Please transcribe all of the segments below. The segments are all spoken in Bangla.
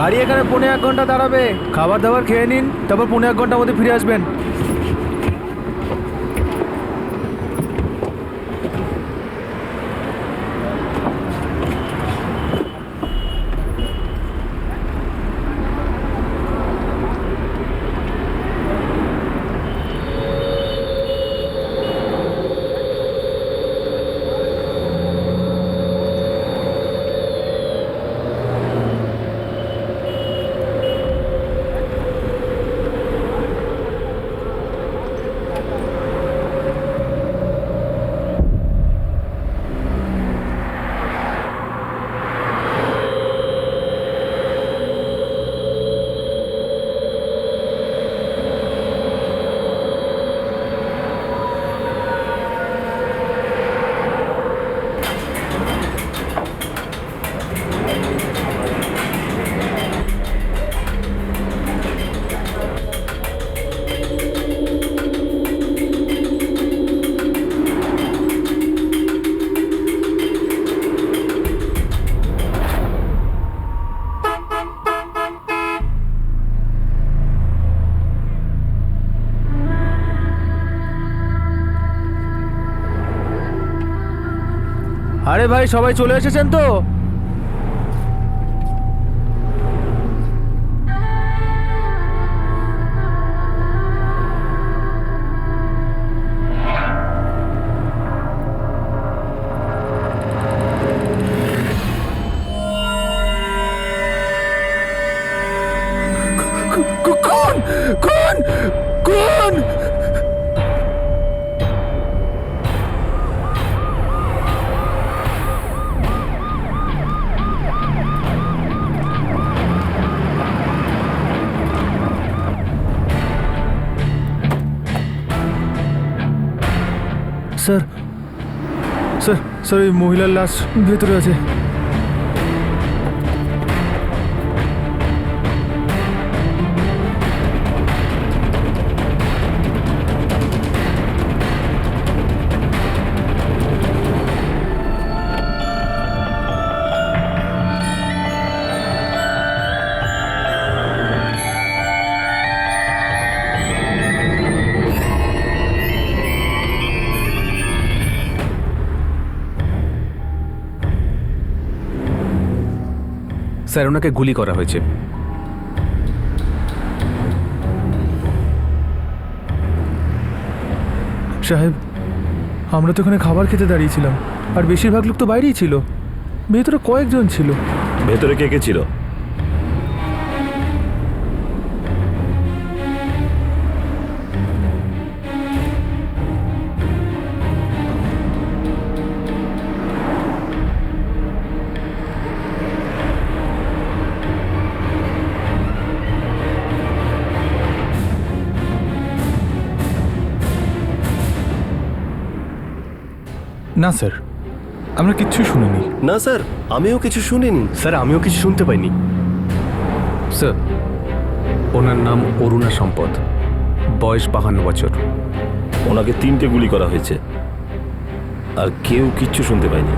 গাড়ি এখানে 1.5 ঘন্টা দাঁড়াবে। খাবার দাবার খেয়ে নিন, তারপর 1.5 ঘন্টার মধ্যে ফিরে আসবেন। আরে ভাই, সবাই চলে এসেছেন তো? কোন কোন কোন? স্যার স্যার স্যার, এই মহিলার লাশ ভেতরে আছে। স্যার, ওনাকে গুলি করা হয়েছে। সাহেব, আমরা তো এখানে খাবার খেতে দাঁড়িয়েছিলাম, আর বেশিরভাগ লোক তো বাইরেই ছিল। ভেতরে কয়েকজন ছিল। ভেতরে কে কে ছিল? না স্যার, আমরা কিচ্ছু শুনিনি। না স্যার, আমিও কিছু শুনিনি। স্যার, আমিও কিছু শুনতে পাইনি। স্যার, ওনার নাম অরুণা সম্পদ, বয়স 52 বছর। ওনাকে 3টে গুলি করা হয়েছে, আর কেউ কিচ্ছু শুনতে পায়নি।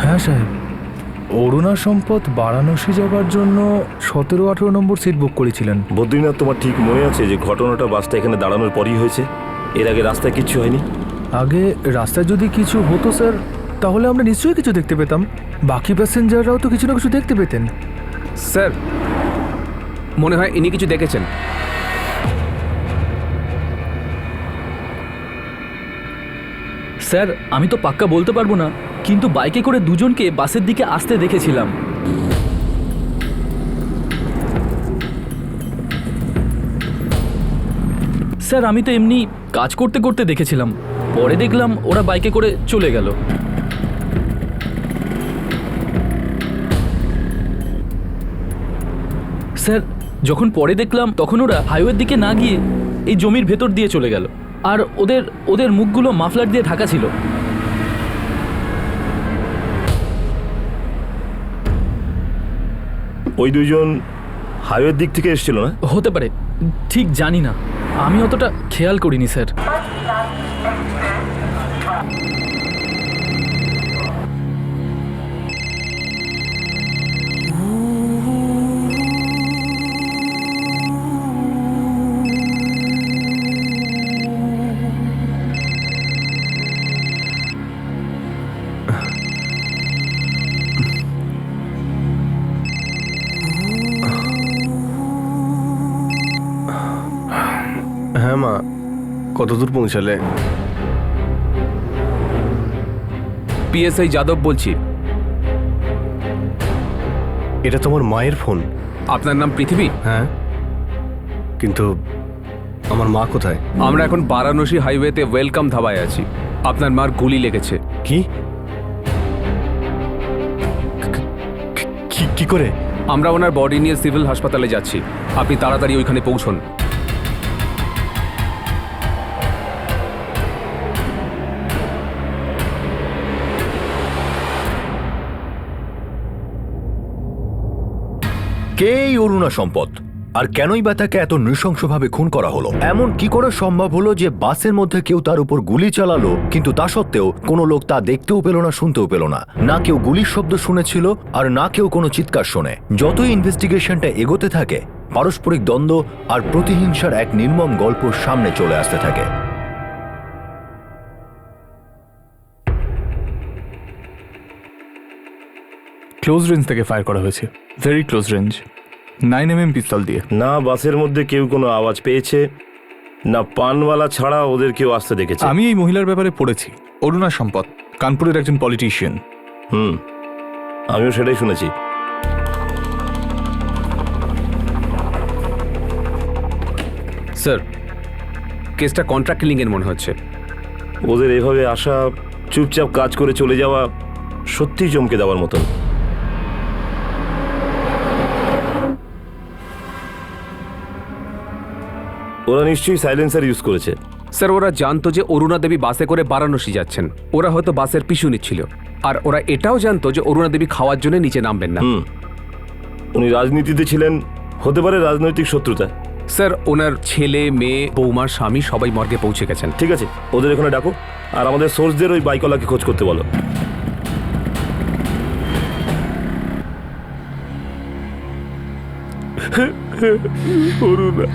হ্যাঁ সাহেব, অরুণা সম্পদ বারাণসী যাবার জন্য 17-18 নম্বর সিট বুক করেছিলেন। বদ্রীনাথ, তোমার ঠিক মনে আছে যে ঘটনাটা বাসটা এখানে দাঁড়ানোর পরই হয়েছে? এর আগে রাস্তায় কিচ্ছু হয়নি? আগে রাস্তায় যদি কিছু হতো স্যার, তাহলে আমরা নিশ্চয়ই কিছু দেখতে পেতাম। বাকি প্যাসেঞ্জাররাও তো কিছু না কিছু দেখতে পেতেন। স্যার, মনে হয় ইনি কিছু দেখেছেন। স্যার, আমি তো পাক্কা বলতে পারবো না, কিন্তু বাইকে করে দুজনকে বাসের দিকে আসতে দেখেছিলাম। স্যার, আমি তো এমনি কাজ করতে করতে দেখেছিলাম, পরে দেখলাম ওরা বাইকে করে চলে গেল। স্যার, যখন পরে দেখলাম তখন ওরা হাইওয়ের দিকে না গিয়ে এই জমির ভেতর দিয়ে চলে গেল, আর ওদের ওদের মুখগুলো মাফলার দিয়ে ঢাকা ছিল। ওই দুইজন হাইওয়ের দিক থেকে এসেছিল না? হতে পারে, ঠিক জানি না। আমি অতটা খেয়াল করিনি স্যার। হ্যাঁ মা, কতদূর পৌঁছালে? পিএসআই যাদব বলছি। এটা তোমার মায়ের ফোন? আপনার নাম পৃথিবী? হ্যাঁ, কিন্তু আমার মা কোথায়? আমরা এখন বারাণসী হাইওয়েতে ওয়েলকাম ধাবায় আছি। আপনার মার গুলি লেগেছে। কি কি করে? আমরা ওনার বডি নিয়ে সিভিল হাসপাতালে যাচ্ছি, আপনি তাড়াতাড়ি ওইখানে পৌঁছন। কে এই অরুণা সম্পদ, আর কেনই বা তাকে এত নৃশংসভাবে খুন করা হলো? এমন কি করে সম্ভব হলো যে বাসের মধ্যে কেউ তার উপর গুলি চালালো, কিন্তু তা সত্ত্বেও কোনো লোক তা দেখতেও পেল না, শুনতেও পেল না? না কেউ গুলির শব্দ শুনেছিল, আর না কেউ কোনো চিৎকার শোনে। যতই ইনভেস্টিগেশনটা এগোতে থাকে, পারস্পরিক দ্বন্দ্ব আর প্রতিহিংসার এক নির্মম গল্প সামনে চলে আসতে থাকে। ক্লোজ রেঞ্জ থেকে ফায়ার করা হয়েছে, ভেরি ক্লোজ রেঞ্জ, 9mm পিস্তল দিয়ে। না বাসের মধ্যে কেউ কোনো আওয়াজ পেয়েছে, না পানওয়ালা ছাড়া ওদের কেউ আসতে দেখেছে। আমি এই মহিলার ব্যাপারে পড়েছি, অরুণা সম্পদ, কানপুরের একজন পলিটিশিয়ান। আমিও সেটাই শুনেছি। স্যার, কেসটা কন্ট্রাক্ট কিলিংয়ের মনে হচ্ছে। ওদের এভাবে আসা, চুপচাপ কাজ করে চলে যাওয়া সত্যিই চমকে দেওয়ার মতন। ওরা নিশ্চয়ই সাইলেন্সার ইউজ করেছে। স্যার, ওরা জানতো যে অরুণা দেবী বাসে করে বারাণসী যাচ্ছেন। ওরা হয়তো বাসের পিছু নিচ্ছিল, আর ওরা এটাও জানতো যে অরুণা দেবী খাওয়ার জন্য নিচে নামবেন না। উনি রাজনীতিতে ছিলেন, হতে পারে রাজনৈতিক শত্রুতা। স্যার, ওনার ছেলে, মেয়ে, বৌমার স্বামী সবাই মর্গে পৌঁছে গেছেন। ঠিক আছে, ওদের এখানে ডাকো, আর আমাদের সোর্সদের ওই বাইকওয়ালাকে খোঁজ করতে বলো। অরুণা,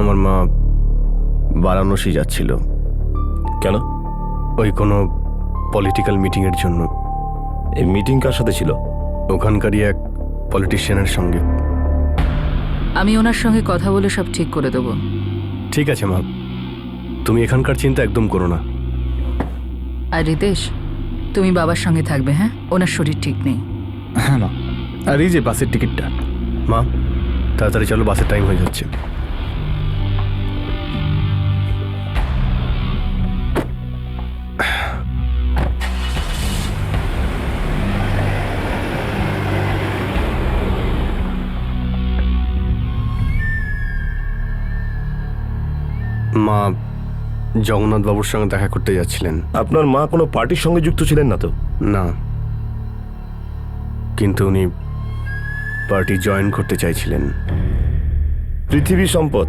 আমার মা বারাণসী যাচ্ছিল। কেন? ওই কোনো পলিটিক্যাল মিটিংয়ের জন্য। এই মিটিং কার সাথে ছিল? ওখানকারই এক পলিটিশিয়ানের সঙ্গে। আমি ওনার সঙ্গে কথা বলে সব ঠিক করে দেব। ঠিক আছে মা, তুমি এখানকার চিন্তা একদম করো না। আর রিতেশ, তুমি বাবার সঙ্গে থাকবে, হ্যাঁ? ওনার শরীর ঠিক নেই। হ্যাঁ মা, আর এই যে বাসের টিকিটটা। মা তাড়াতাড়ি চলো, বাসের টাইম হয়ে যাচ্ছে। মা জগন্নাথ বাবুর সঙ্গে দেখা করতে যাচ্ছিলেন। আপনার মা কোনো পার্টির সঙ্গে যুক্ত ছিলেন না তো? না, কিন্তু উনি পার্টি জয়েন করতে চাইছিলেন। পৃথিবী সম্পদ,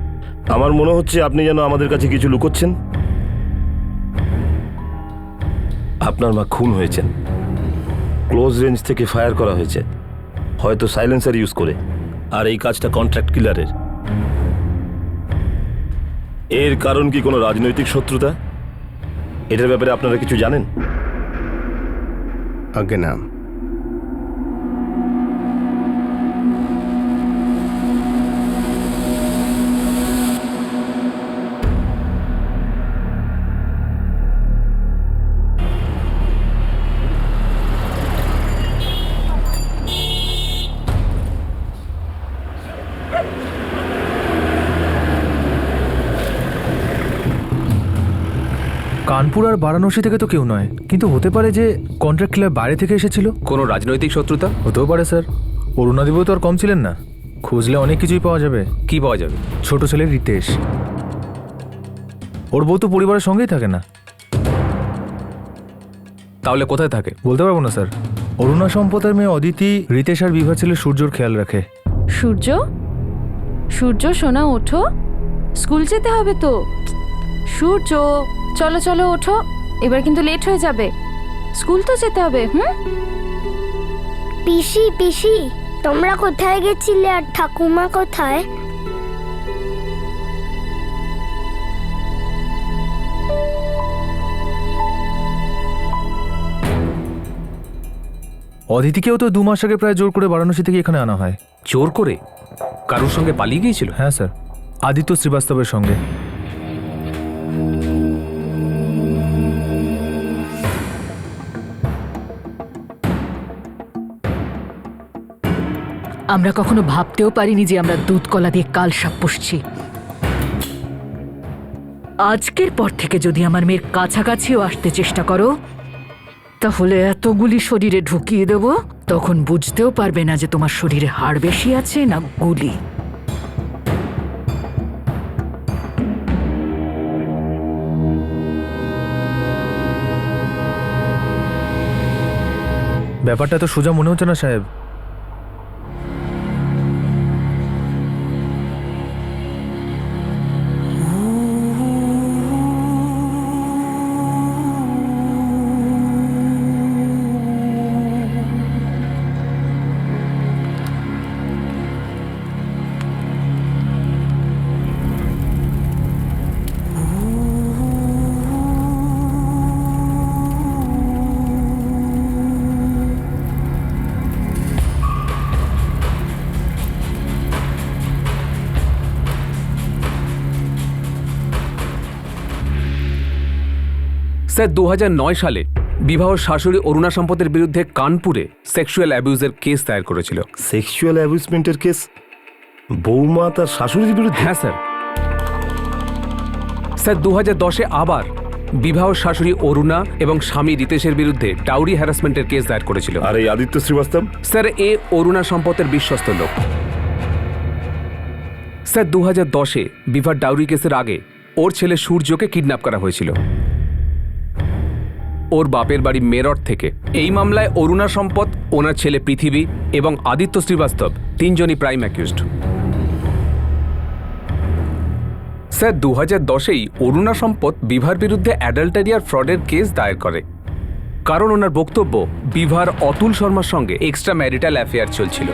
আমার মনে হচ্ছে আপনি যেন আমাদের কাছে কিছু লুকোচ্ছেন। আপনার মা খুন হয়েছেন, ক্লোজ রেঞ্জ থেকে ফায়ার করা হয়েছে, হয়তো সাইলেন্সার ইউজ করে। আর এই কাজটা কন্ট্রাক্ট কিলারের। এর কারণ কি কোনো রাজনৈতিক শত্রুতা? এটার ব্যাপারে আপনারা কিছু জানেন? আগে না। কানপুর আর বারাণসী থেকে তো কেউ নয়, কিন্তু হতে পারে যে কন্ট্রাক্ট কিলার বাইরে থেকে এসেছিল। কোনো রাজনৈতিক শত্রুতা? হতেও পারে স্যার। অরুণাদেবও তো আর কম ছিলেন না, খুঁজলে অনেক কিছুই পাওয়া যাবে। কি পাওয়া যাবে? ছোট ছেলে রিতেশ, ওর বউ তো পরিবারের সঙ্গেই থাকে না। তাহলে কোথায় থাকে? বলতে পারবো না স্যার। অরুণা সম্পদের মেয়ে অদিতি রিতেশ আর বিভা ছেলে সূর্যর খেয়াল রাখে। সূর্য, সূর্য সোনা ওঠো, স্কুল যেতে হবে তো। সূর্য, চলো চলো ওঠো, এবার কিন্তু লেট হয়ে যাবে, স্কুল তো যেতে হবে। পিসি পিসি, তোমরা কোথায় গেছিলে আর ঠাকুমা কোথায়? অদিতিকেও তো 2 মাস আগে প্রায় জোর করে বারাণসী থেকে এখানে আনা হয়। জোর করে? কারোর সঙ্গে পালিয়ে গিয়েছিল? হ্যাঁ স্যার, আদিত্য শ্রীবাস্তবের সঙ্গে। আমরা কখনো ভাবতেও পারিনি যে আমরা দুধ কলা দিয়ে কাল সাপ পুষছি। আজকের পর থেকে যদি আমার মেয়ের কাছাকাছিও আসতে চেষ্টা করো, তাহলে এতগুলি শরীরে ঢুকিয়ে দেব, তখন বুঝতেও পারবে না যে তোমার শরীরে হাড় বেশি আছে না গুলি। ব্যাপারটা তো সোজা মনে হচ্ছে না সাহেব। স্যার 2009 সালে বিবাহ শাশুড়ি অরুণা সম্পদের বিরুদ্ধে কানপুরে সেক্সুয়াল অ্যাবিউজের কেস দায়ের করেছিল। সেক্সুয়াল অ্যাবিউজমেন্টের কেস? বৌমা তার শাশুড়ির বিরুদ্ধে? হ্যাঁ স্যার। স্যার 2010-এ আবার বিবাহ শাশুড়ি অরুণা এবং স্বামী রিতেশের বিরুদ্ধে ডাউরি হ্যারাসমেন্টের কেস দায়ের করেছিল। আর এই আদিত্য শ্রীবাস্তব? স্যার এ অরুণা সম্পদের বিশ্বস্ত লোক। স্যার 2010-এ বিভার ডাউরি কেসের আগে ওর ছেলে সূর্যকে কিডন্যাপ করা হয়েছিল ওর বাপের বাড়ি মেরঠ থেকে। এই মামলায় অরুণা সম্পদ, ওনার ছেলে পৃথিবী এবং আদিত্য শ্রীবাস্তব 3 জনই প্রাইম অ্যাকিউজড। স্যার 2010-এই অরুণা সম্পদ বিভার বিরুদ্ধে অ্যাডাল্টারি আর ফ্রডের কেস দায়ের করে, কারণ ওনার বক্তব্য বিভার অতুল শর্মার সঙ্গে এক্সট্রা ম্যারিটাল অ্যাফেয়ার চলছিল।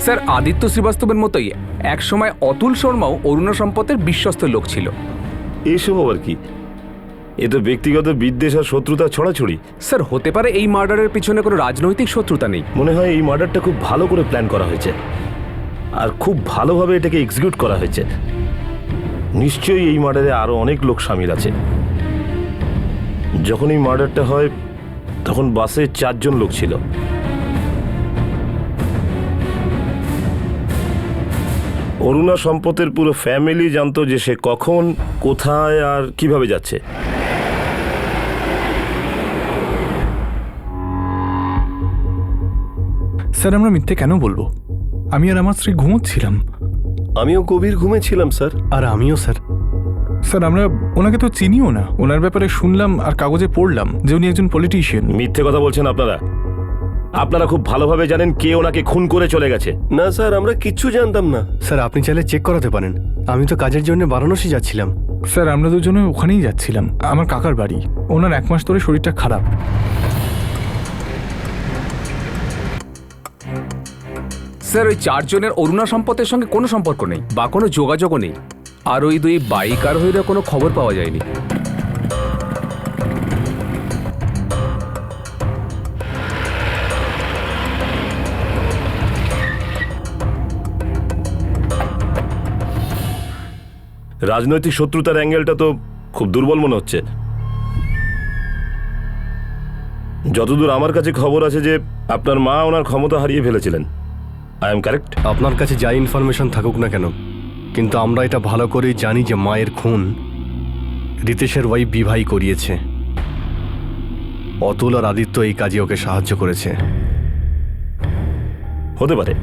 স্যার আদিত্য শ্রীবাস্তবের মতোই একসময় অতুল শর্মাও অরুণা সম্পদের বিশ্বস্ত লোক ছিল। এসব আবার কি? এ তো ব্যক্তিগত বিদ্বেষ আর শত্রুতা ছড়াছড়ি। স্যার হতে পারে এই মার্ডারের পিছনে কোনো রাজনৈতিক শত্রুতা নেই। মনে হয় এই মার্ডারটা খুব ভালো করে প্ল্যান করা হয়েছে আর খুব ভালোভাবে এটাকে এক্সিকিউট করা হয়েছে। নিশ্চয়ই এই মার্ডারে আরো অনেক লোক সামিল আছে। যখন এই মার্ডারটা হয় তখন বাসে 4 জন লোক ছিল। অরুণা সম্পদের পুরো ফ্যামিলি জানতো যে সে কখন, কোথায় আর কিভাবে যাচ্ছে। স্যার আমরা মিথ্যে কেন বলবো? আমি আর আমার স্ত্রী ঘুমোচ্ছিলাম। আমিও গভীর ঘুমেছিলাম স্যার। আর আমিও স্যার। স্যার আমরা ওনাকে তো চিনিও না, ওনার ব্যাপারে শুনলাম আর কাগজে পড়লাম যে উনি একজন পলিটিশিয়ান। মিথ্যে কথা বলছেন আপনারা। আপনারা খুব ভালোভাবে জানেন কে ওনাকে খুন করে চলে গেছে। না স্যার, আমরা কিচ্ছু জানতাম না। স্যার আপনি চাইলে চেক করাতে পারেন, আমি তো কাজের জন্য বারাণসী যাচ্ছিলাম। স্যার আমরা দুজনে ওখানেই যাচ্ছিলাম, আমার কাকার বাড়ি। ওনার 1 মাস ধরে শরীরটা খারাপ। স্যার ওই 4 জনের অরুণা সম্পদের সঙ্গে কোনো সম্পর্ক নেই বা কোনো যোগাযোগও নেই। আর ওই 2 বাইক আরোহীরা কোনো খবর পাওয়া যায়নি। রাজনৈতিক শত্রুতার অ্যাঙ্গেলটা তো খুব দুর্বল মনে হচ্ছে। যতদূর আমার কাছে খবর আছে যে আপনার মা ওনার ক্ষমতা হারিয়ে ফেলেছিলেন। I am correct? আপনার কাছে যাই ইনফরমেশন থাকুক না কেন, কিন্তু আমরা এটা ভালো করেই জানি যে মায়ের খুন রিতেশের ওয়াইফ বিবাহই করিয়েছে। অতুল আর আদিত্য এই কাজে ওকে সাহায্য করেছে। হতে পারে,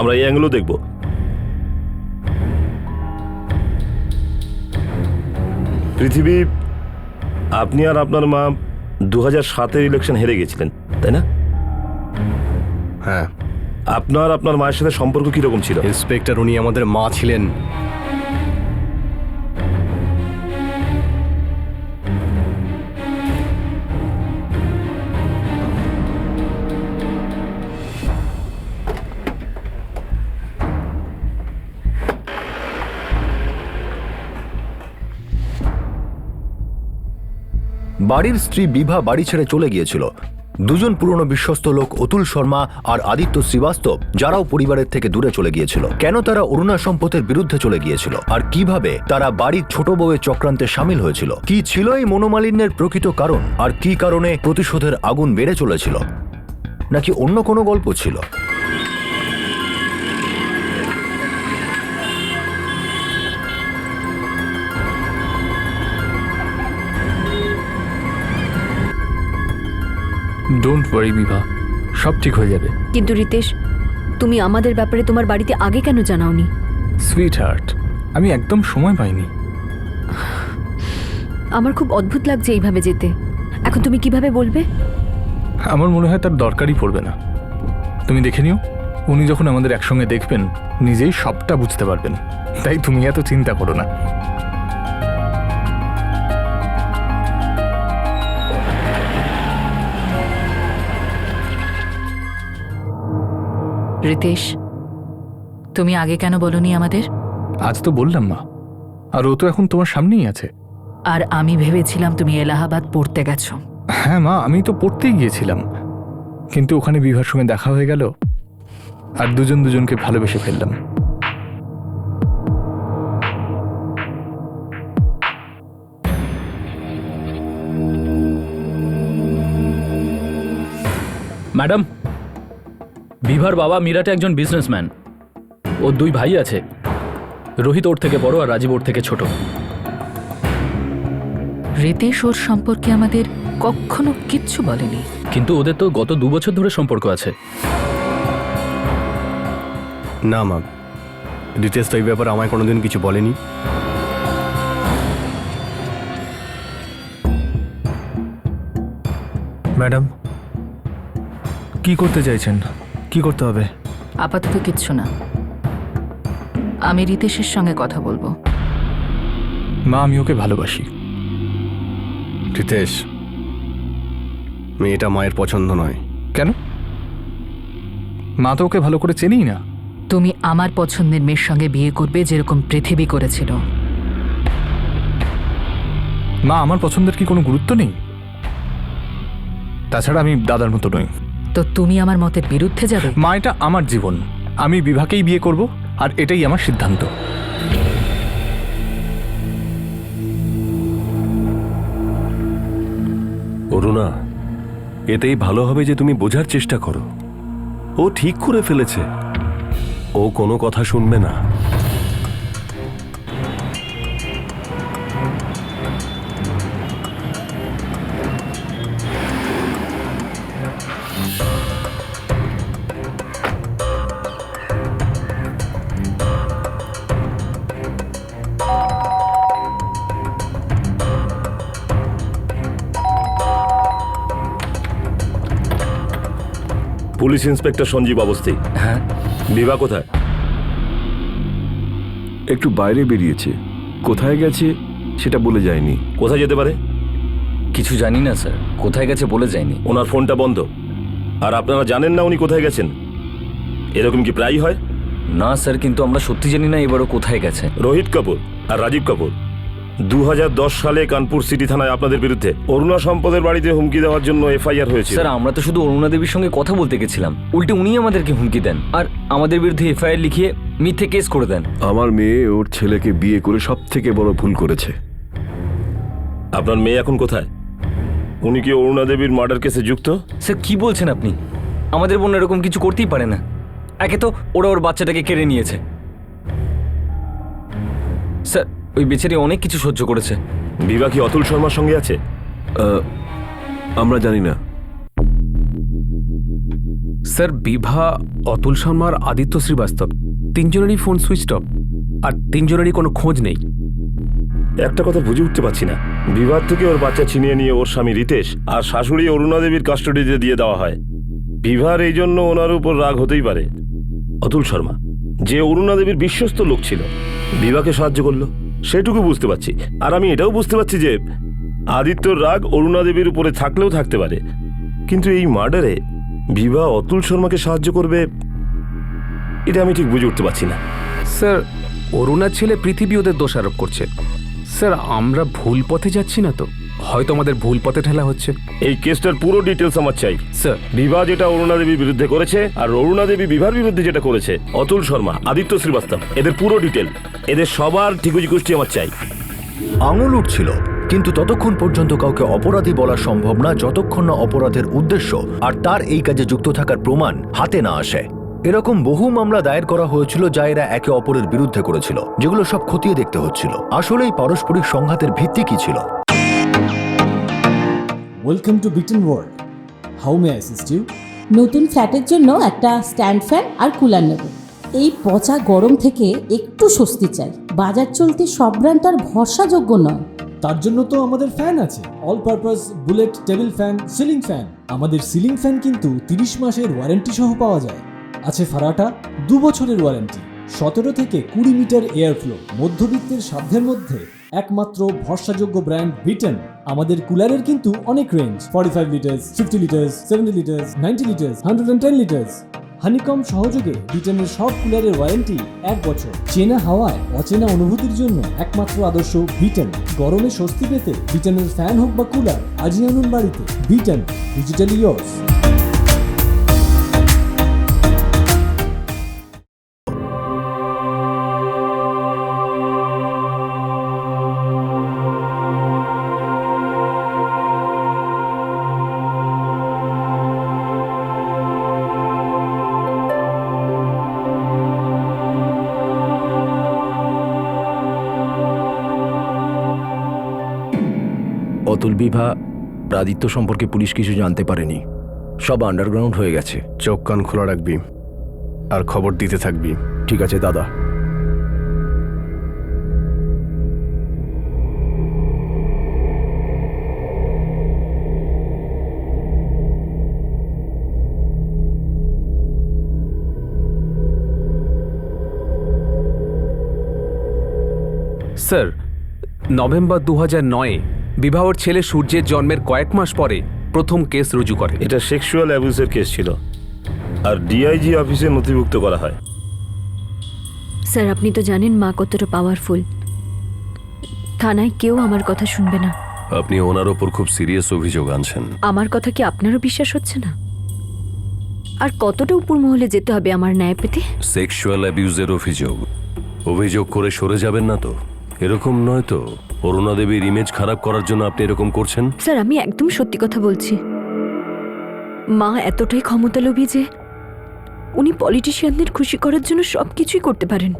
আমরা এই অ্যাঙ্গেলও দেখব। পৃথিবী, আপনি আর আপনার মা 2007-এর ইলেকশন হেরে গেছিলেন, তাই না? হ্যাঁ। আপনার মায়ের সাথে সম্পর্ক কিরকম ছিল? ইন্সপেক্টর, উনি আমাদের মা ছিলেন। বাড়ির স্ত্রী বিভা বাড়ি ছেড়ে চলে গিয়েছিল। দুজন পুরনো বিশ্বস্ত লোক অতুল শর্মা আর আদিত্য শ্রীবাস্তব, যারাও পরিবারের থেকে দূরে চলে গিয়েছিল। কেন তারা অরুণা সম্পদের বিরুদ্ধে চলে গিয়েছিল, আর কিভাবে তারা বাড়ির ছোট বউয়ের চক্রান্তে সামিল হয়েছিল? কি ছিল এই মনোমালিন্যের প্রকৃত কারণ, আর কি কারণে প্রতিশোধের আগুন বেড়ে চলেছিল? নাকি অন্য কোনো গল্প ছিল? ডোন্ট ওয়ারি বিভা, সব ঠিক হয়ে যাবে। কিন্তু রিতেশ, তুমি আমাদের ব্যাপারে তোমার বাড়িতে আগে কেন জানাওনি? সুইট হার্ট, আমি একদম সময় পাইনি। আমার খুব অদ্ভুত লাগছে এইভাবে যেতে। এখন তুমি কিভাবে বলবে? আমার মনে হয় তার দরকারই পড়বে না। তুমি দেখে নিও, উনি যখন আমাদের একসঙ্গে দেখবেন নিজেই সবটা বুঝতে পারবেন। তাই তুমি এত চিন্তা করো না। রিতেশ, তুমি আগে কেন বলনি আমাদের? আজ তো বললাম মা, আর ও তো এখন তোমার সামনেই আছে। আর আমি ভেবেছিলাম তুমি এলাহাবাদ পড়তে গেছো। হ্যাঁ মা, আমি তো পড়তেই গিয়েছিলাম, কিন্তু ওখানে বিভার সঙ্গে দেখা হয়ে গেল আর দুজন দুজনকে ভালোবেসে ফেললাম। ম্যাডাম, বিভার বাবা মিরাটে একজন বিজনেসম্যান। ওর দুই ভাই আছে, রোহিত ওর থেকে বড় আর রাজীব ওর থেকে ছোট। রিতেশ ওর সম্পর্কে আমাদের কখনো কিচ্ছু বলেনি। কিন্তু ওদের তো গত 2 বছর ধরে সম্পর্ক আছে। না মা, রিতেশ তো এই ব্যাপারে আমায় কোনোদিন কিছু বলেনি। ম্যাডাম, কি করতে চাইছেন? কি করতে হবে? আপাতত কিচ্ছু না, আমি রিতেশের সঙ্গে কথা বলবো। মা, আমি ওকে ভালোবাসি। রিতেশ, মেয়েটা মায়ের পছন্দ নয়। কেন? মা তো ওকে ভালো করে চেনেই না। তুমি আমার পছন্দের মেয়ের সঙ্গে বিয়ে করবে, যেরকম পৃথিবী করেছিল। মা, আমার পছন্দের কি কোনো গুরুত্ব নেই? তাছাড়া আমি দাদার মতো নই। তো তুমি আমার মতের বিরুদ্ধে যাবে? মা, এটা আমার জীবন, আমি বিভাকেই বিয়ে করব, আর এটাই আমার সিদ্ধান্ত। অরুণা, এতেই ভালো হবে যে তুমি বোঝার চেষ্টা করো। ও ঠিক করে ফেলেছে, ও কোনো কথা শুনবে না। Police inspector Sanjeev অবস্থি। হ্যাঁ। বিভা কোথায়? একটু বাইরে বেরিয়েছে, কোথায় গেছে সেটা বলে যায়নি। কোথায় যেতে পারে? কিছু জানি না স্যার, কোথায় গেছে বলে যায়নি। ওনার ফোনটা বন্ধ, আর আপনারা জানেন না উনি কোথায় গেছেন? এরকম কি প্রায়ই হয়? না স্যার, কিন্তু আমরা সত্যি জানি না এবারও কোথায় গেছে। রোহিত কাপুর আর রাজীব কাপুর 2010 সালে কানপুর সিটি থানায় আপনাদের বিরুদ্ধে অরুণা সম্পদের বাড়িতে হুমকি দেওয়ার জন্য এফআইআর হয়েছে। স্যার, আমরা তো শুধু অরুণা দেবীর সঙ্গে কথা বলতে গেছিলাম, উল্টে উনি আমাদেরকে হুমকি দেন আর আমাদের বিরুদ্ধে এফআইআর লিখিয়ে মিথ্যে কেস করে দেন। আমার মেয়ে ওর ছেলেকে বিয়ে করে সব থেকে বড় ভুল করেছে। আপনার মেয়ে এখন কোথায়? উনি কি অরুণা দেবীর মার্ডার কেসে যুক্ত? স্যার, কি বলছেন আপনি? আমাদের বোন এরকম কিছু করতেই পারে না। একে তো ওরা ওর বাচ্চাটাকে কেড়ে নিয়েছে। স্যার ওই বেচারি অনেক কিছু সহ্য করেছে। বিভা কি অতুল শর্মার সঙ্গে আছে? আমরা জানি না। স্যার, বিভা, অতুল শর্মা আর আদিত্য শ্রীবাস্তব তিনজনেরই ফোন সুইচ অফ, আর তিনজনেরই কোনো খোঁজ নেই। একটা কথা বুঝে উঠতে পারছি না, বিভার থেকে ওর বাচ্চা ছিনিয়ে নিয়ে ওর স্বামী রিতেশ আর শাশুড়ি অরুণা দেবীর কাস্টডিতে দিয়ে দেওয়া হয়। বিভার এই জন্য ওনার উপর রাগ হতেই পারে। অতুল শর্মা যে অরুণা দেবীর বিশ্বস্ত লোক ছিল, বিভাকে সাহায্য করলো, সেটুকু বুঝতে পারছি। আর আমি এটাও বুঝতে পারছি যে আদিত্যর রাগ অরুণা দেবীর উপরে থাকলেও থাকতে পারে, কিন্তু এই মার্ডারে বিভা অতুল শর্মাকে সাহায্য করবে, এটা আমি ঠিক বুঝে উঠতে পারছি না। স্যার, অরুণার ছেলে পৃথিবী ওদের দোষারোপ করছে। স্যার, আমরা ভুল পথে যাচ্ছি না তো? হয়তো আমাদের ভুল পথে ঠেলা হচ্ছে। এই কেসটার পুরো ডিটেলস আমার চাই স্যার। বিভা যেটা অরুণা দেবীর বিরুদ্ধে করেছে আর অরুণা দেবী বিভার বিরুদ্ধে যেটা করেছে, অতুল শর্মা, আদিত্য শ্রীবাস্তব, এদের পুরো ডিটেল, এদের সবার ঠিকুজি কুষ্টি আমার চাই। আঙুল উঠছিল, কিন্তু ততক্ষণ পর্যন্ত কাউকে অপরাধী বলা সম্ভব না যতক্ষণ না অপরাধের উদ্দেশ্য আর তার এই কাজে যুক্ত থাকার প্রমাণ হাতে না আসে। এরকম বহু মামলা দায়ের করা হয়েছিল যা এরা একে অপরের বিরুদ্ধে করেছিল, যেগুলো সব খতিয়ে দেখতে হচ্ছিল আসলে এই পারস্পরিক সংঘাতের ভিত্তি কি ছিল। Welcome to Bitan world, how may assist you? নতুন ফ্ল্যাটের জন্য একটা স্ট্যান্ড ফ্যান আর কুলার নেব। এই পচা গরম থেকে একটু স্বস্তি চাই। বাজার চলতে সব ব্র্যান্ড তো আর ভরসাযোগ্য নয়। তার জন্য তো আমাদের ফ্যান আছে, all purpose bullet table fan, ceiling fan. আমাদের সিলিং ফ্যান কিন্তু 30 মাসের ওয়ারেন্টি সহ পাওয়া যায়। আছে ফারাটা 2 বছরের ওয়ারেন্টি, 17 থেকে 20 মিটার এয়ার ফ্লো, মধ্যবিত্তের সাধ্যের মধ্যে একমাত্র ভরসাযোগ্য ব্র্যান্ড বিটেন। আমাদের কুলারের কিন্তু অনেক range, 45 litres, 50 litres, 70 litres, 90 litres, 110 litres. Honeycomb সহযোগে বিটেনের সব কুলারের ওয়ারেন্টি 1 বছর। চেনা হাওয়ায় অচেনা অনুভূতির জন্য একমাত্র আদর্শ বিটেন। গরমে স্বস্তি পেতে বিটেনের ফ্যান হোক বা কুলার আজই আনুন বাড়িতে। বিটেন, ডিজিটালি ইয়োর্স। অতুল, বিভা, আদিত্য সম্পর্কে পুলিশ কিছু জানতে পারেনি, সব আন্ডারগ্রাউন্ড হয়ে গেছে। চোখ কান খোলা রাখবি আর খবর দিতে থাকবি। ঠিক আছে দাদা। স্যার, নভেম্বর 2009-এ বিবাহর ছেলে সূর্যের জন্মের কয়েক মাস পরে প্রথম কেস রুজু করে। এটা সেক্সুয়াল অ্যাবিউজের কেস ছিল আর ডিআইজি অফিসে নথিভুক্ত করা হয়। স্যার, আপনি তো জানেন মা কতটা পাওয়ারফুল। থানায় কেউ আমার কথা শুনবে না। আপনি ওনার ওপর খুব সিরিয়াস অভিযোগ আনছেন। আমার কথা কি আপনারও বিশ্বাস হচ্ছে না? আর কতটা উপর মহলে যেতে হবে আমার ন্যায় পেতে? সেক্সুয়াল অ্যাবিউজের অভিযোগ করে সরে যাবেন না তো? এরকম নয় তো অরুণা দেবীর ইমেজ খারাপ করার জন্য আপনি এরকম করছেন? স্যার, আমি একদম সত্যি কথা বলছি। মা এতটাই ক্ষমতালোভী যে উনি পলিটিশিয়ানদের খুশি করার জন্য সবকিছুই করতে পারেন।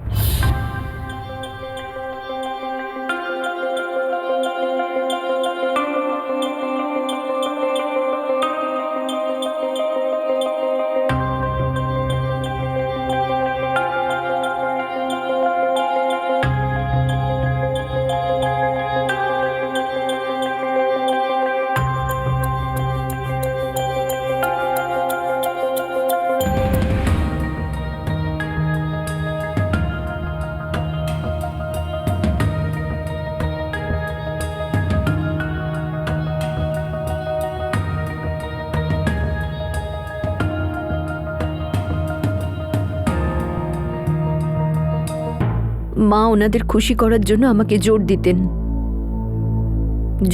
মা ওনাদের খুশি করার জন্য আমাকে জোর দিতেন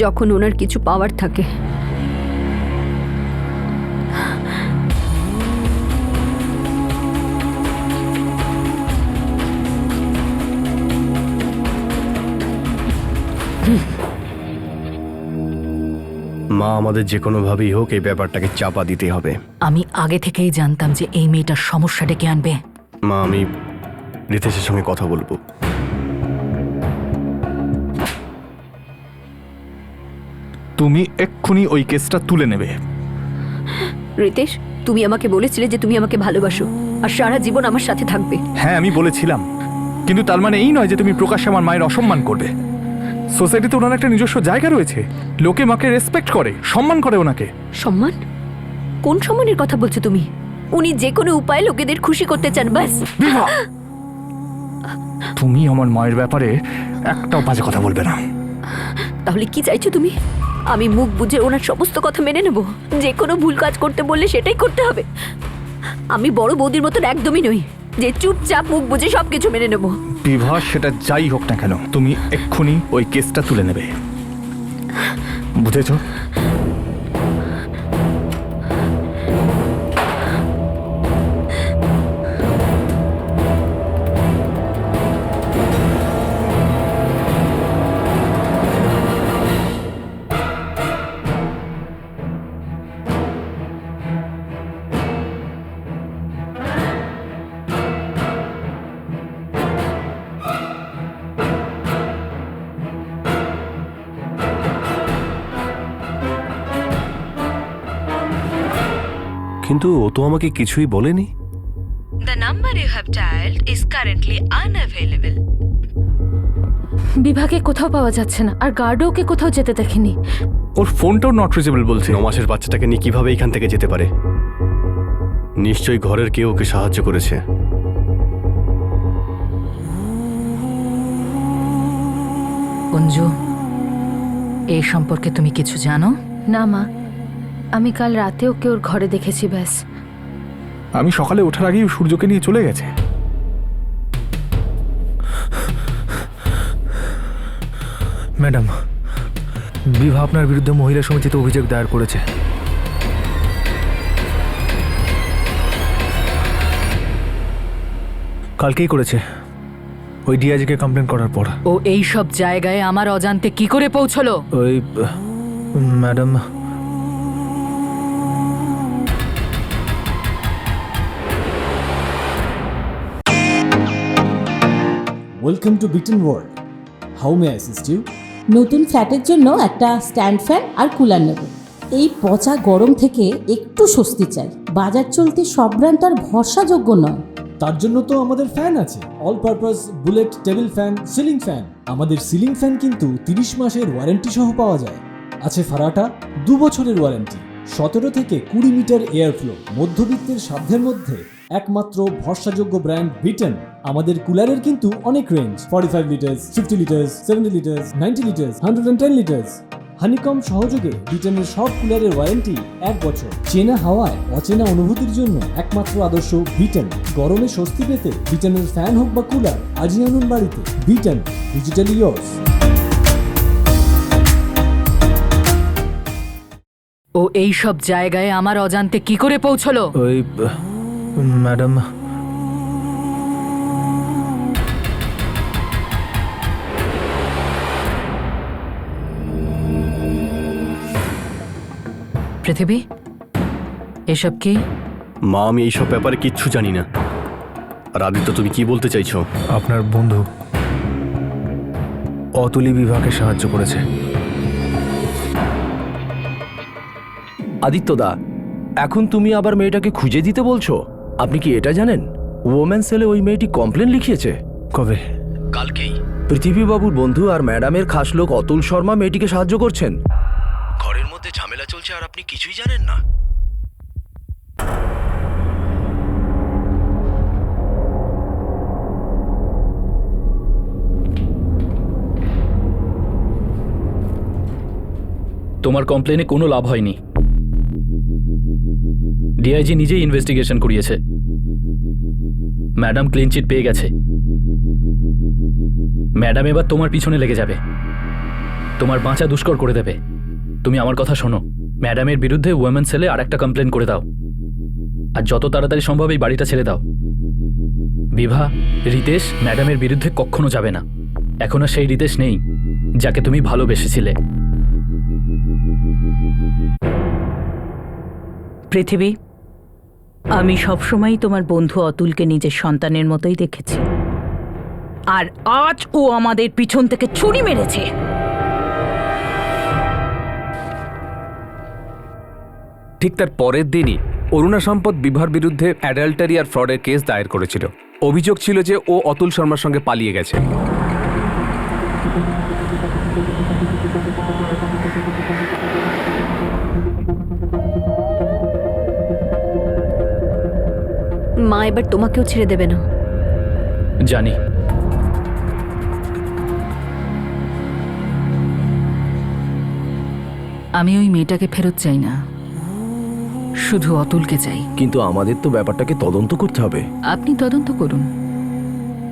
যখন ওনার কিছু পাওয়ার থাকে। মা, আমাদের যে কোনোভাবেই হোক এই ব্যাপারটাকে চাপা দিতে হবে। আমি আগে থেকেই জানতাম যে এই মেয়েটার সমস্যা ডেকে আনবে। মা, আমি রিতেশের সঙ্গে কথা বলবো। তুমি এক্ষুনি ওই কেসটা তুলে নেবে। রিতেশ, তুমি আমাকে বলেছিলে যে তুমি আমাকে ভালোবাসো আর সারা জীবন আমার সাথে থাকবে। হ্যাঁ, আমি বলেছিলাম, কিন্তু তার মানে এই নয় যে তুমি প্রকাশ্যে আমার মায়ের অসম্মান করবে। সোসাইটিতে ওনার একটা নিজস্ব জায়গা রয়েছে, লোকে মাকে রেসপেক্ট করে, সম্মান করে ওনাকে। সম্মান? কোন সম্মানের কথা বলছো তুমি? উনি যে কোনো উপায়ে লোকেদের খুশি করতে চান, ব্যাস। তুমি আমার মায়ের ব্যাপারে একটাও বাজে কথা বলবে না। তাহলে কি চাইছো তুমি? আমি মুখ বুঝে ওনার সমস্ত কথা মেনে নেব? যে কোনো ভুল কাজ করতে বললে সেটাই করতে হবে? আমি বড় বৌদির মতন একদমই নই যে চুপচাপ মুখ বুঝে সবকিছু মেনে নেব। বিভা, সেটা যাই হোক না কেন, তুমি এক্ষুনি ওই কেসটা তুলে নেবে, বুঝেছো? কিন্তু ও তো আমাকে কিছুই বলেনি। The number you have dialed is currently unavailable. বিভাকে কোথাও পাওয়া যাচ্ছে না, আর গার্ডও ওকে কোথাও যেতে দেখেনি। ওর ফোনটাও নট রিচেবল বলছে। 9 মাসের বাচ্চাটাকে নিয়ে কিভাবে এখান থেকে যেতে পারে? নিশ্চয়ই ঘরের কেউ ওকে সাহায্য করেছে। অঞ্জু, এই সম্পর্কে তুমি কিছু জানো? না মা, আমি কাল রাতে ওকে ওর ঘরে দেখেছি, ব্যাস। আমি সকালে ওঠার আগেই সূর্যকে নিয়ে চলে গেছে। ম্যাডাম, বিভা আপনার বিরুদ্ধে মহিলা সমিতিতে অভিযোগ দায়ের করেছে। কালকেই করেছে, ওই ডিআইজিকে কমপ্লেন করার পর। ও এই সব জায়গায় আমার অজান্তে কি করে পৌঁছলো? ওই madam, welcome to Bitan world. How may I assist you? নতুন ফ্ল্যাটের জন্য একটা স্ট্যান্ড ফ্যান আর কুলার নেব। এই পচা গরম থেকে একটু স্বস্তি চাই। বাজার চলতে সব ব্র্যান্ড আর ভরসাযোগ্য নয়। তার জন্য তো আমাদের ফ্যান আছে, all purpose bullet table fan, ceiling fan. আমাদের সিলিং ফ্যান কিন্তু 30 মাসের ওয়ারেন্টি সহ পাওয়া যায়। আছে ফারাটা 2 বছরের ওয়ারেন্টি, 17 থেকে 20 মিটার এয়ার ফ্লো, মধ্যবিত্তের সাধ্যের মধ্যে একমাত্র ভরসাযোগ্য ব্র্যান্ড বিটেন। আমাদের কুলারের কিন্তু অনেক range, 45 litres, 50 litres, 70 litres, 90 litres, 110 litres. Honeycomb সহযোগে বিটেনের সব কুলারের ওয়ারেন্টি 1 বছর। চেনা হাওয়ায় অচেনা অনুভূতির জন্য একমাত্র আদর্শ বিটেন। গরমে স্বস্তি পেতে বিটেনের ফ্যান হোক বা কুলার, আজই আনুন বাড়িতে। বিটেন, ডিজিটালি ইয়োর্স। ও এই সব জায়গায় আমার অজান্তে কি করে পৌঁছলো? ওই ম্যাডাম, পৃথিবী, এসব কি? মা, আমি এইসব ব্যাপারে কিচ্ছু জানি না। আর আদিত্য, তুমি কি বলতে চাইছো? আপনার বন্ধু অতুলি বিভাকে সাহায্য করেছে। আদিত্যদা, এখন তুমি আবার মেয়েটাকে খুঁজে দিতে বলছো? আপনি কি এটা জানেন ওমেন সেলে ওই মেয়েটি কমপ্লেন লিখিয়েছে? কবে? কালকেই। পৃথিবীবাবুর বন্ধু আর ম্যাডামের খাস লোক অতুল শর্মা মেয়েটিকে সাহায্য করছেন। ঘরের মধ্যে ঝামেলা চলছে আর আপনি কিছুই জানেন না? তোমার কমপ্লেনে কোনো লাভ হয়নি। ডিআইজি নিজেই ইনভেস্টিগেশন করিয়েছে। ম্যাডাম ক্লিন চিট পেয়ে গেছে। ম্যাডাম এবার তোমার পিছনে লেগে যাবে, তোমার বাঁচা দুষ্কর করে দেবে। তুমি আমার কথা শোনো, ম্যাডামের বিরুদ্ধে ওমেন সেলে আর একটা কমপ্লেন করে দাও, আর যত তাড়াতাড়ি সম্ভব এই বাড়িটা ছেড়ে দাও। বিভা, রিতেশ ম্যাডামের বিরুদ্ধে কখনো যাবে না। এখন আর সেই রিতেশ নেই যাকে তুমি ভালোবেসেছিলে। পৃথিবী, আমি সবসময়ই তোমার বন্ধু অতুলকে নিজের সন্তানের মতোই দেখেছি, আর আজ ও আমাদের পিছন থেকে ছুরি মেরেছে। ঠিক তার পরের দিনই অরুণা সম্পদ বিভার বিরুদ্ধে অ্যাডাল্টারি আর ফ্রডের কেস দায়ের করেছিল। অভিযোগ ছিল যে ও অতুল শর্মার সঙ্গে পালিয়ে গেছে। মা এবার তোমাকেও ছেড়ে দেবে না। জানি। আমি ওই মেয়েটাকে ফেরত চাই না, শুধু অতুলকে চাই। কিন্তু আমাদের তো ব্যাপারটাকে তদন্ত করতে হবে। আপনি তদন্ত করুন,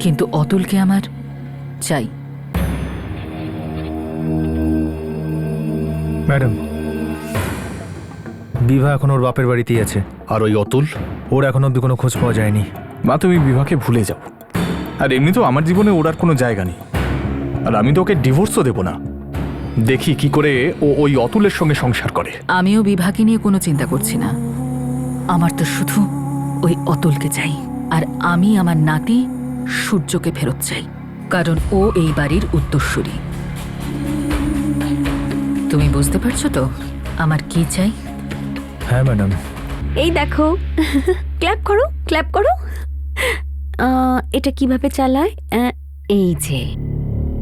কিন্তু অতুলকে আমার চাই। ম্যাডাম, বিভা এখন ওর বাপের বাড়িতেই আছে। আর ওই অতুল, ওর এখন অব্দি কোনো খোঁজ পাওয়া যায়নি। মা, তুমি বিভাকে ভুলে যাও। আর এমনিতেও আমার জীবনে ওর আর কোনো জায়গা নেই। আর আমি তো ওকে ডিভোর্সও দেবো না। দেখি কি করে ও ওই অতুলের সঙ্গে সংসার করে। আমিও বিভাকে নিয়ে কোনো চিন্তা করছি না। আমার তো শুধু ওই অতুলকে চাই। আর আমি আমার নাতি সূর্যকে ফেরত চাই, কারণ ও এই বাড়ির উত্তরসূরি। তুমি বুঝতে পারছো তো আমার কি চাই? হ্যাঁ ম্যাডাম। এই দেখো, ক্ল্যাপ করো, ক্ল্যাপ করো। এটা কিভাবে চালায়? এই যে,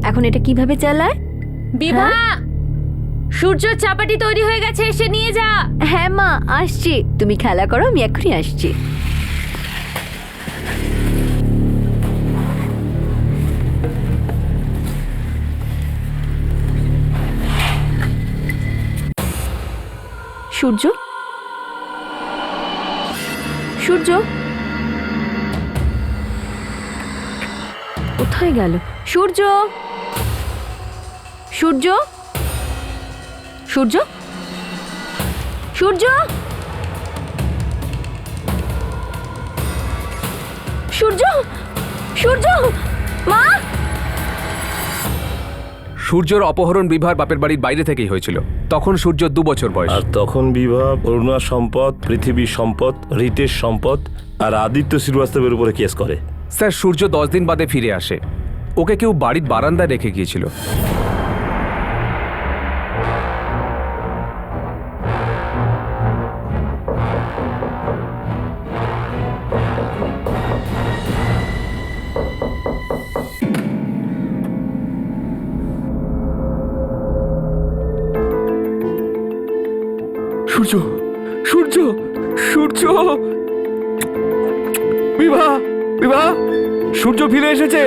এখন এটা কিভাবে চালায়? বিভা, সূর্য চাপাটি তৈরি হয়ে গেছে, এসে নিয়ে যা। হ্যাঁ মা, আসছি। তুমি খেলা করো, আমি এক্ষুনি আসছি। সূর্য, সূর্য কোথায় গেল? সূর্য, সূর্য, সূর্য, সূর্য, সূর্য, সূর্য, মা! সূর্যর অপহরণ বিভার বাপের বাড়ির বাইরে থেকেই হয়েছিল। তখন সূর্য 2 বছর বয়স। আর তখন বিভা অরুণা সম্পদ, পৃথিবী সম্পদ, রিতেশ সম্পদ আর আদিত্য শ্রীবাস্তবের উপরে কেস করে। স্যার, সূর্য 10 দিন বাদে ফিরে আসে। ওকে কেউ বাড়ির বারান্দায় রেখে গিয়েছিল। সূর্য, সূর্য, সূর্য, বিভা, বিভা, সূর্য ফিরে এসেছে।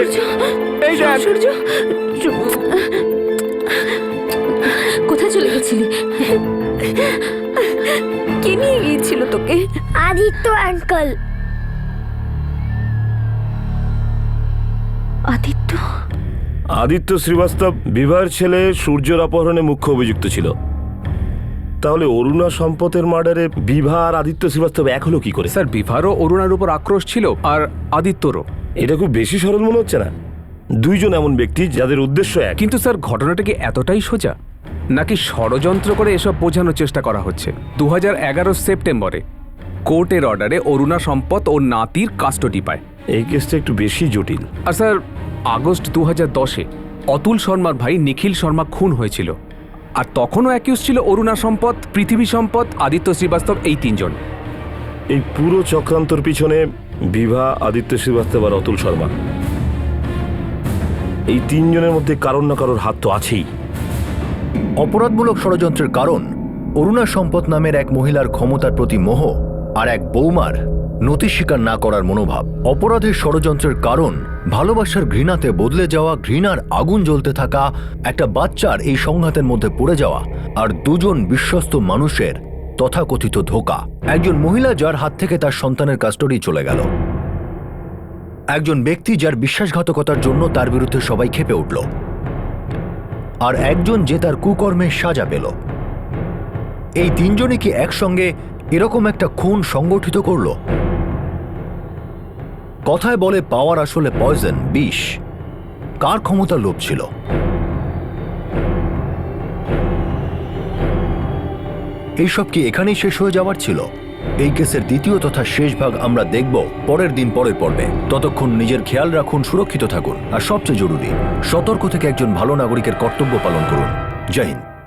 এই দেখ। সূর্য, কোথায় চলে গেছিলি? কে নিয়ে গিয়েছিল তোকে? আদিত্য আঙ্কেল। আদিত্য? আদিত্য শ্রীবাস্তব বিভার ছেলে সূর্যর অপহরণে মুখ্য অভিযুক্ত ছিল। তাহলে অরুণা সম্পদের মার্ডারে বিভা আর আদিত্য শ্রীবাস্তব এক হলো কি করে? স্যার, বিভারও অরুণার উপর আক্রোশ ছিল, আর আদিত্যরও। এটা খুব বেশি সরল মনে হচ্ছে না? দুইজন এমন ব্যক্তি যাদের উদ্দেশ্য এক। কিন্তু স্যার, ঘটনাটা কি এতটাই সোজা? নাকি ষড়যন্ত্র করে এসব বোঝানোর চেষ্টা করা হচ্ছে? 2011 সেপ্টেম্বরে কোর্টের অর্ডারে অরুণা সম্পদ ও নাতির কাস্টডি পায়। এই কেসটা একটু বেশি জটিল। আর স্যার, আগস্ট 2010-এ অতুল শর্মার ভাই নিখিল শর্মা খুন হয়েছিল। আর তখনও অ্যাকিউজ ছিল অরুণা সম্পদ, পৃথিবী সম্পদ, আদিত্য শ্রীবাস্তব, এই 3 জন। এই পুরো চক্রান্তর পিছনে বিভা, আদিত্য শ্রীবাস্তব আর অতুল শর্মা, এই 3 জনের মধ্যে কারোর না কারোর হাত তো আছেই। অপরাধমূলক ষড়যন্ত্রের কারণ অরুণা সম্পদ নামের এক মহিলার ক্ষমতার প্রতি মোহ আর এক বৌমার নতি স্বীকার না করার মনোভাব। অপরাধের ষড়যন্ত্রের কারণ ভালোবাসার ঘৃণাতে বদলে যাওয়া, ঘৃণার আগুন জ্বলতে থাকা একটা বাচ্চার এই সংঘাতের মধ্যে পড়ে যাওয়া, আর 2 জন বিশ্বস্ত মানুষের তথাকথিত ধোঁকা। একজন মহিলা যার হাত থেকে তার সন্তানের কাস্টডি চলে গেল, একজন ব্যক্তি যার বিশ্বাসঘাতকতার জন্য তার বিরুদ্ধে সবাই ক্ষেপে উঠল, আর একজন যে তার কুকর্মের সাজা পেল। এই 3 জনই কি একসঙ্গে এরকম একটা খুন সংগঠিত করল? কথায় বলে পাওয়ার আসলে পয়জন, বিষ। কার ক্ষমতার লোভ ছিল? এইসব কি এখানেই শেষ হয়ে যাওয়ার ছিল? এই কেসের দ্বিতীয় তথা শেষ ভাগ আমরা দেখব পরের দিন, পরের পর্বে। ততক্ষণ নিজের খেয়াল রাখুন, সুরক্ষিত থাকুন, আর সবচেয়ে জরুরি, সতর্ক থেকে একজন ভালো নাগরিকের কর্তব্য পালন করুন। জয় হিন্দ।